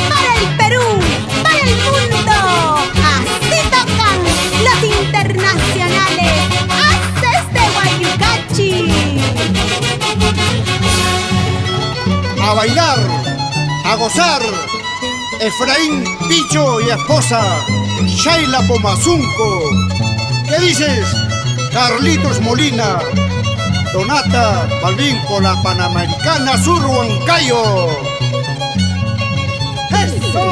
Para el Perú, para el mundo, así tocan los internacionales. ¡Haces de Guayucachi! A bailar, a gozar, Efraín Picho y esposa, Shaila Pomazunco. ¿Qué dices? Carlitos Molina, Donata Balvin con la Panamericana Sur Huancayo. ¡Eso!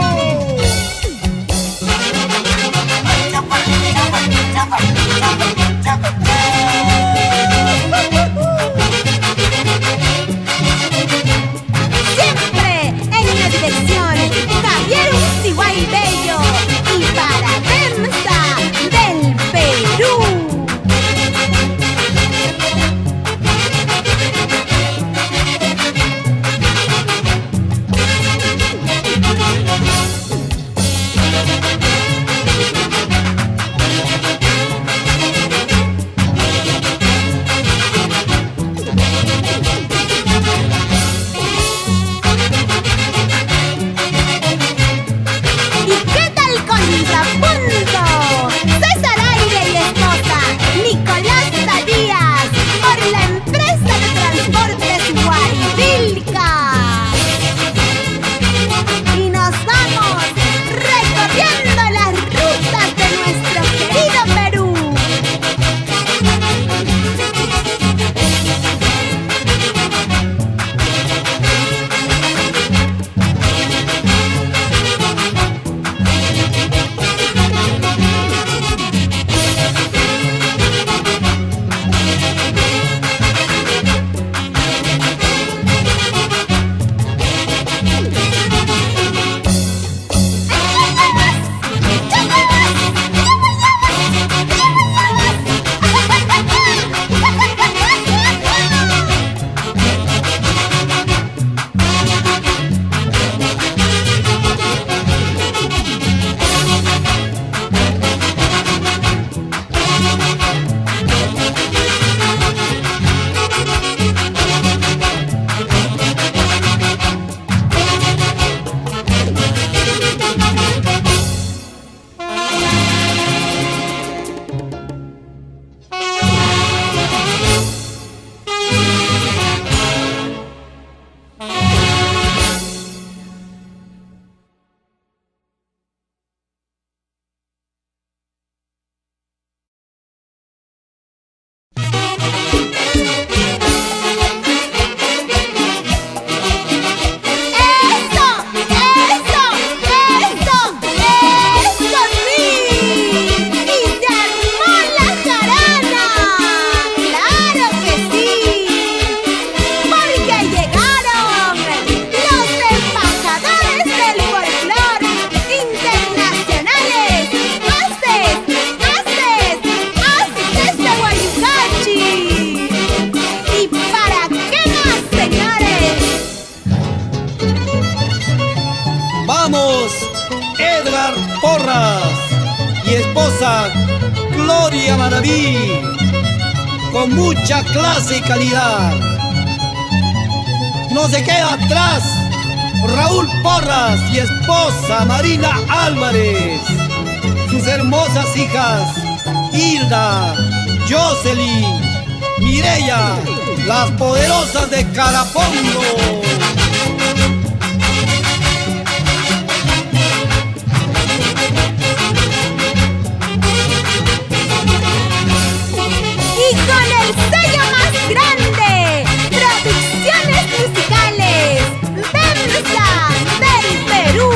Siempre en una dirección, Javier Uciguay Bello y para Demsa del Perú. ¿Y qué tal contrapunto? César Aire y esposa, Nicolás Díaz, por la empresa de transportes Guarivilca. Y nos vamos recorriendo las rutas de nuestro querido Perú. Gloria Maraví, con mucha clase y calidad. No se queda atrás Raúl Porras y esposa Marina Álvarez, sus hermosas hijas Hilda, Jocelyn, Mireya, las poderosas de Carapongo. Y con el sello más grande, Producciones Musicales, Demsa del Perú.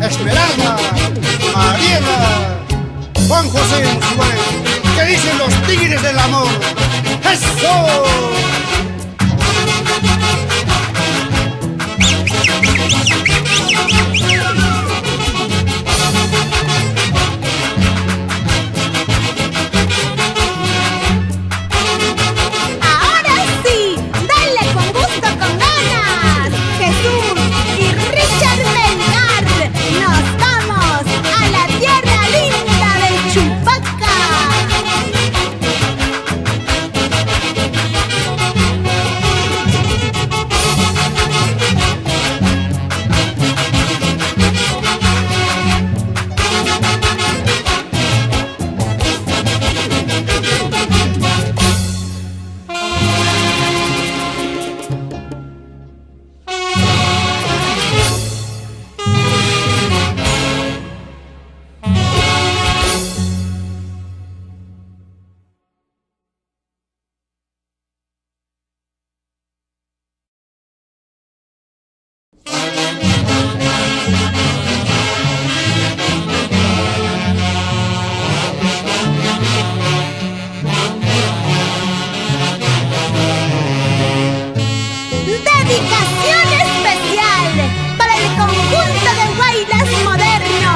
Esmeralda, Mariela, Juan José Musihuay. ¿Qué dicen los tigres del amor? ¡Eso! Ahora sí, dale con gusto, con ganas. Jesús y Richard Melgar, nos vamos a la tierra linda del Chupaca. Dedicación especial para el conjunto de Guaylas moderno,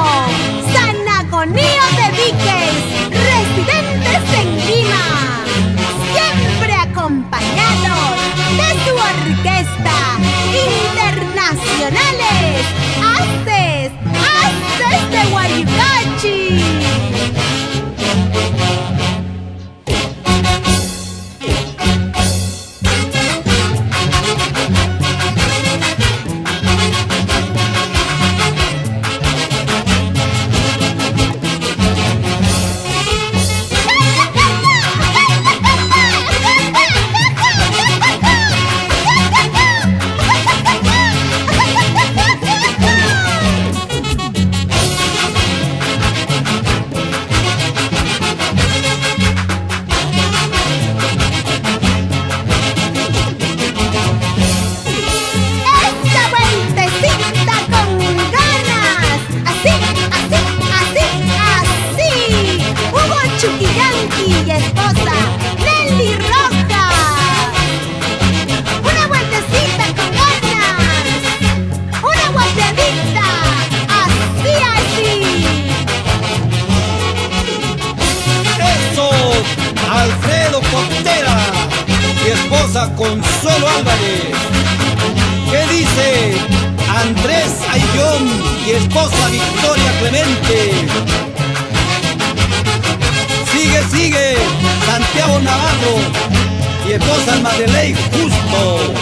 San Agonio de Víquez, residentes en Lima, siempre acompañados de su orquesta, internacionales, Haces de Guaycachi. Y esposa Nelly Rojas. Una vueltecita con ganas, una guapeadita, así. ¡Eso! Alfredo Contera y esposa Consuelo Álvarez. ¿Qué dice Andrés Ayllón y esposa Victoria Clemente? Sigue Santiago Navarro y esposa Madeley Justo.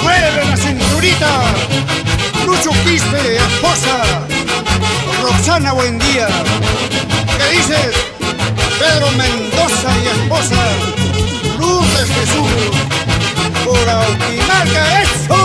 ¡Mueve la cinturita! Lucho Quispe, esposa Roxana Buendía. ¿Qué dices? Pedro Mendoza y esposa Lourdes Jesús. Por Autimarca, ¡eso!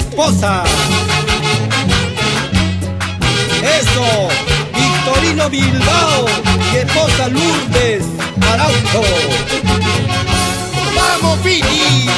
esposa. Eso, Victorino Bilbao y esposa Lourdes Araujo. ¡Vamos, Piti!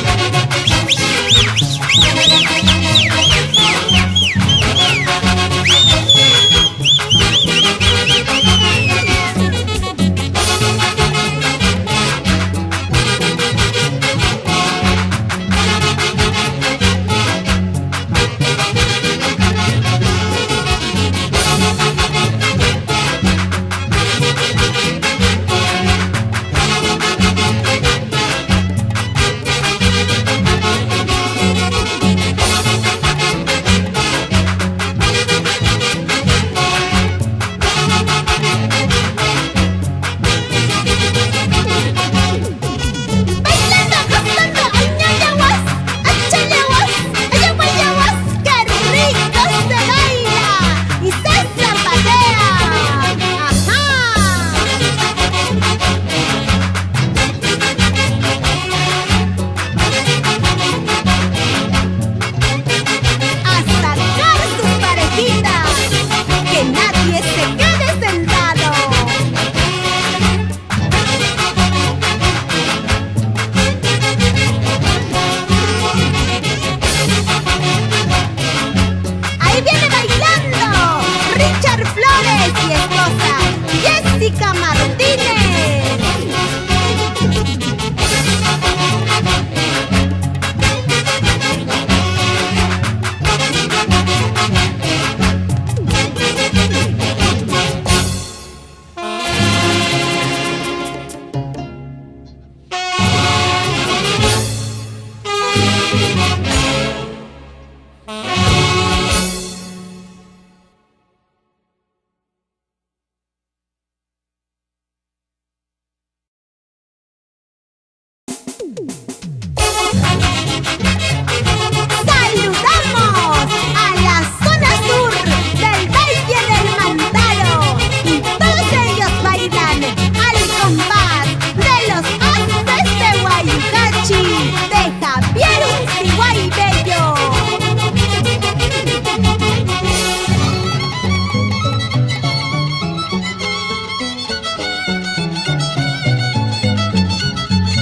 Saludamos a la zona sur del Valle del Mantaro y todos ellos bailan al compás de los haces de Huaycachi de Javier Unciguay Bello.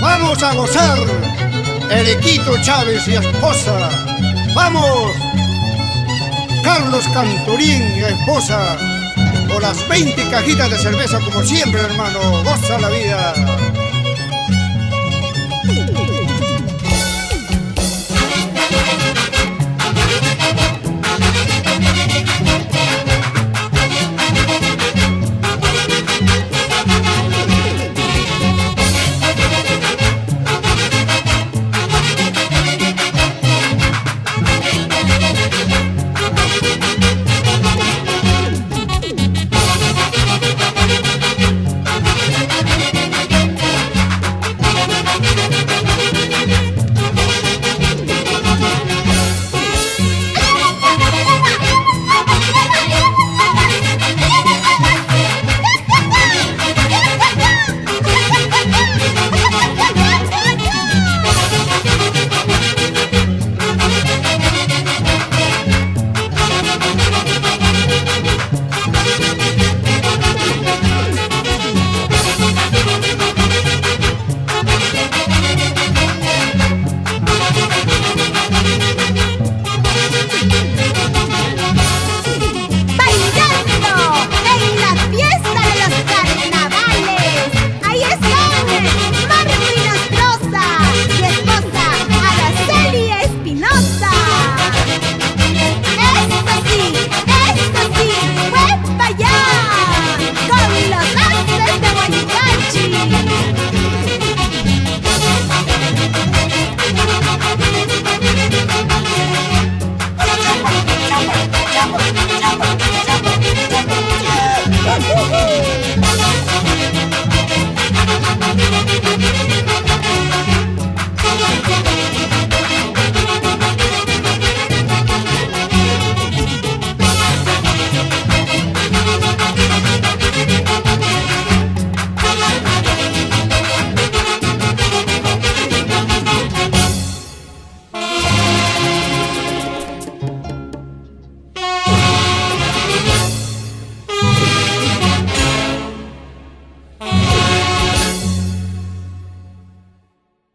¡Vamos a gozar! Eriquito Chávez y esposa. ¡Vamos! Carlos Canturín y esposa. Con las 20 cajitas de cerveza como siempre, hermano. ¡Goza la vida!